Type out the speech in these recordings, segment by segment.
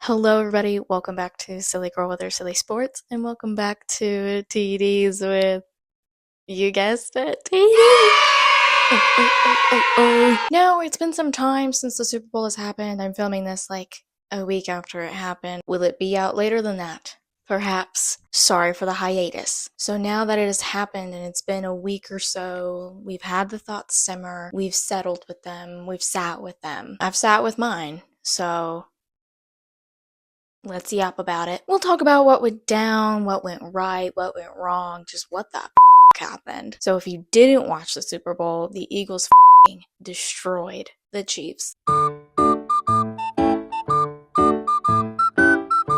Hello, everybody. Welcome back to Silly Girl with Her Silly Sports, and welcome back to TDs with, you guessed it, TDs. Now, it's been some time since the Super Bowl has happened. I'm filming this like a week after it happened. Will it be out later than that? Perhaps. Sorry for the hiatus. So now that it has happened and it's been a week or so, we've had the thoughts simmer, we've settled with them, we've sat with them. I've sat with mine, so let's yap about it. We'll talk about what went down, what went right, what went wrong, just what the happened. So if you didn't watch the Super Bowl, the Eagles destroyed the Chiefs.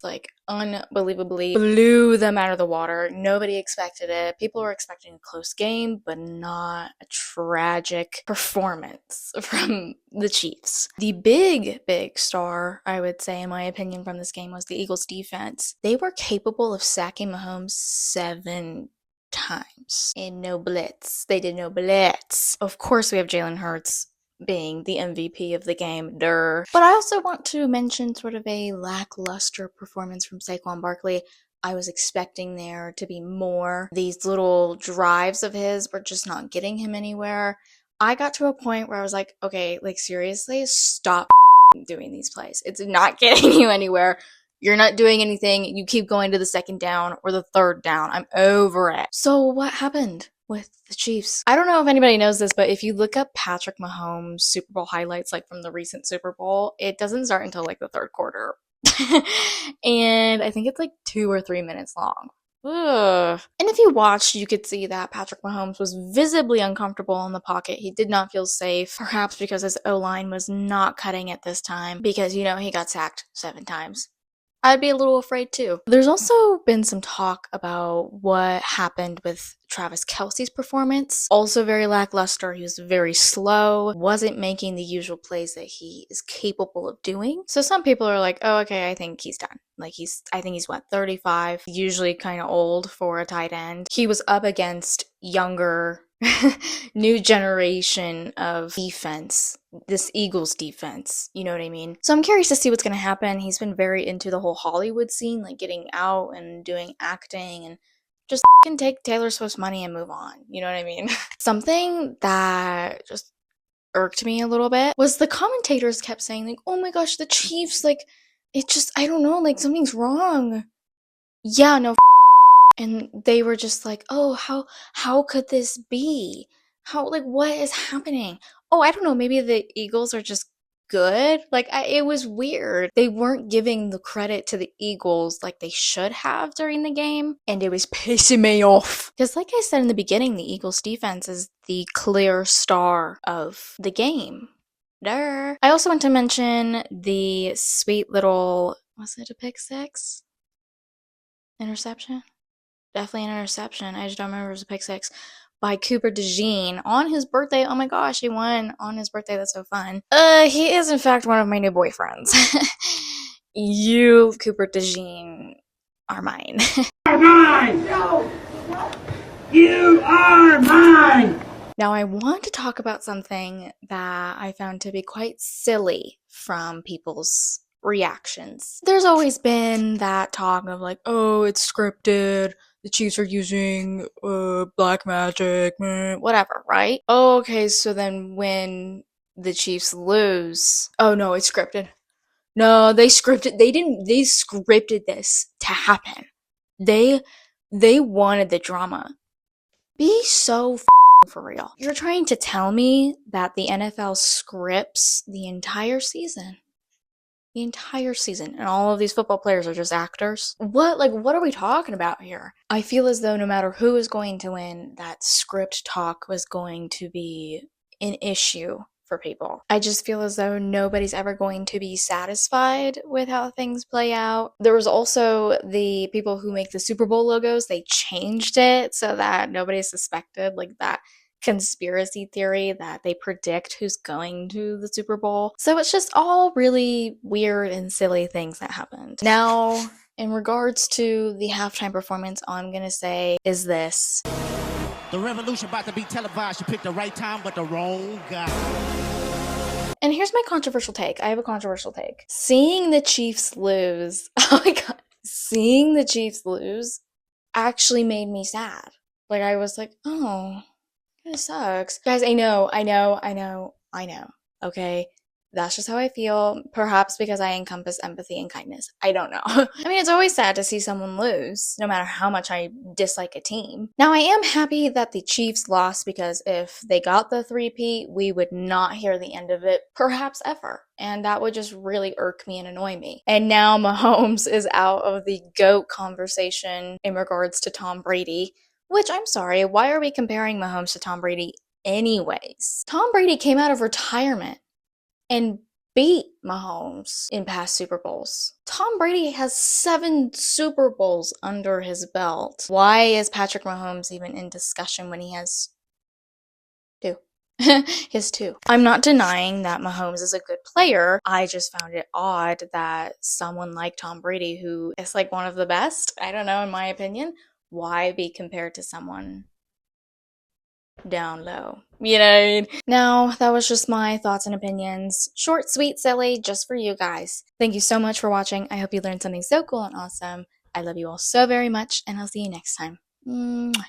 Like, unbelievably blew them out of the water. Nobody expected it. People were expecting a close game, but not a tragic performance from the Chiefs. The big star, I would say, in my opinion, from this game was the Eagles defense. They were capable of sacking Mahomes 7 times in no blitz. They did no blitz. Of course, we have Jalen Hurts being the MVP of the game, But I also want to mention sort of a lackluster performance from Saquon Barkley. I was expecting there to be more. These little drives of his were just not getting him anywhere. I got to a point where I was like, okay, like seriously, stop doing these plays. It's not getting you anywhere. You're not doing anything. You keep going to the second down or the third down. I'm over it. So what happened with the Chiefs? I don't know if anybody knows this, but if you look up Patrick Mahomes Super Bowl highlights, like from the recent Super Bowl, it doesn't start until like the third quarter. And I think it's like 2 or 3 minutes long. Ugh. And if you watched, you could see that Patrick Mahomes was visibly uncomfortable in the pocket. He did not feel safe, perhaps because his O-line was not cutting it this time, because, you know, he got sacked 7 times. I'd be a little afraid too. There's also been some talk about what happened with Travis Kelce's performance. Also very lackluster. He was very slow, wasn't making the usual plays that he is capable of doing. So some people are like, oh, okay, I think he's done. Like I think he's what, 35, usually kind of old for a tight end. He was up against younger, new generation of defense, this Eagles defense, you know what I mean? So I'm curious to see what's going to happen. He's been very into the whole Hollywood scene, like getting out and doing acting, and just take Taylor Swift's money and move on, you know what I mean? Something that just irked me a little bit was the commentators kept saying like, oh my gosh, the Chiefs, like, it just, I don't know, like something's wrong. Yeah, no, and they were just like, oh, how could this be? How, like, what is happening? Oh, I don't know, maybe the Eagles are just good. Like, it was weird. They weren't giving the credit to the Eagles like they should have during the game, and it was pissing me off. Because like I said in the beginning, the Eagles defense is the clear star of the game. I also want to mention the sweet little, was it a pick six? Interception? Definitely an interception. I just don't remember if it was a pick six by Cooper DeJean on his birthday. Oh my gosh, he won on his birthday. That's so fun. He is in fact one of my new boyfriends. You, Cooper DeJean, are mine. Are mine! No! You are mine! Now I want to talk about something that I found to be quite silly from people's reactions. There's always been that talk of like, oh, it's scripted, the Chiefs are using black magic, whatever, right? Okay, so then when the Chiefs lose, oh no, it's scripted. No, they scripted this to happen. They wanted the drama. Be so for real. You're trying to tell me that the NFL scripts the entire season? The entire season, and all of these football players are just actors? What are we talking about here? I feel as though no matter who is going to win, that script talk was going to be an issue for people. I just feel as though nobody's ever going to be satisfied with how things play out. There was also the people who make the Super Bowl logos, they changed it so that nobody suspected like that conspiracy theory that they predict who's going to the Super Bowl. So it's just all really weird and silly things that happened. Now, in regards to the halftime performance, all I'm gonna say is this. The revolution about to be televised. You picked the right time, but the wrong guy. And here's my controversial take. I have a controversial take. Seeing the Chiefs lose, oh my god, seeing the Chiefs lose actually made me sad. Like, I was like, oh, it sucks. Guys, I know. Okay? That's just how I feel. Perhaps because I encompass empathy and kindness. I don't know. I mean, it's always sad to see someone lose, no matter how much I dislike a team. Now, I am happy that the Chiefs lost because if they got the three-peat, we would not hear the end of it, perhaps ever. And that would just really irk me and annoy me. And now Mahomes is out of the GOAT conversation in regards to Tom Brady. Which, I'm sorry, why are we comparing Mahomes to Tom Brady anyways? Tom Brady came out of retirement and beat Mahomes in past Super Bowls. Tom Brady has 7 Super Bowls under his belt. Why is Patrick Mahomes even in discussion when he has 2? His 2. I'm not denying that Mahomes is a good player. I just found it odd that someone like Tom Brady, who is like one of the best, I don't know, in my opinion, why be compared to someone down low? You know what I mean? Now, that was just my thoughts and opinions. Short, sweet, silly, just for you guys. Thank you so much for watching. I hope you learned something so cool and awesome. I love you all so very much, and I'll see you next time. Mwah.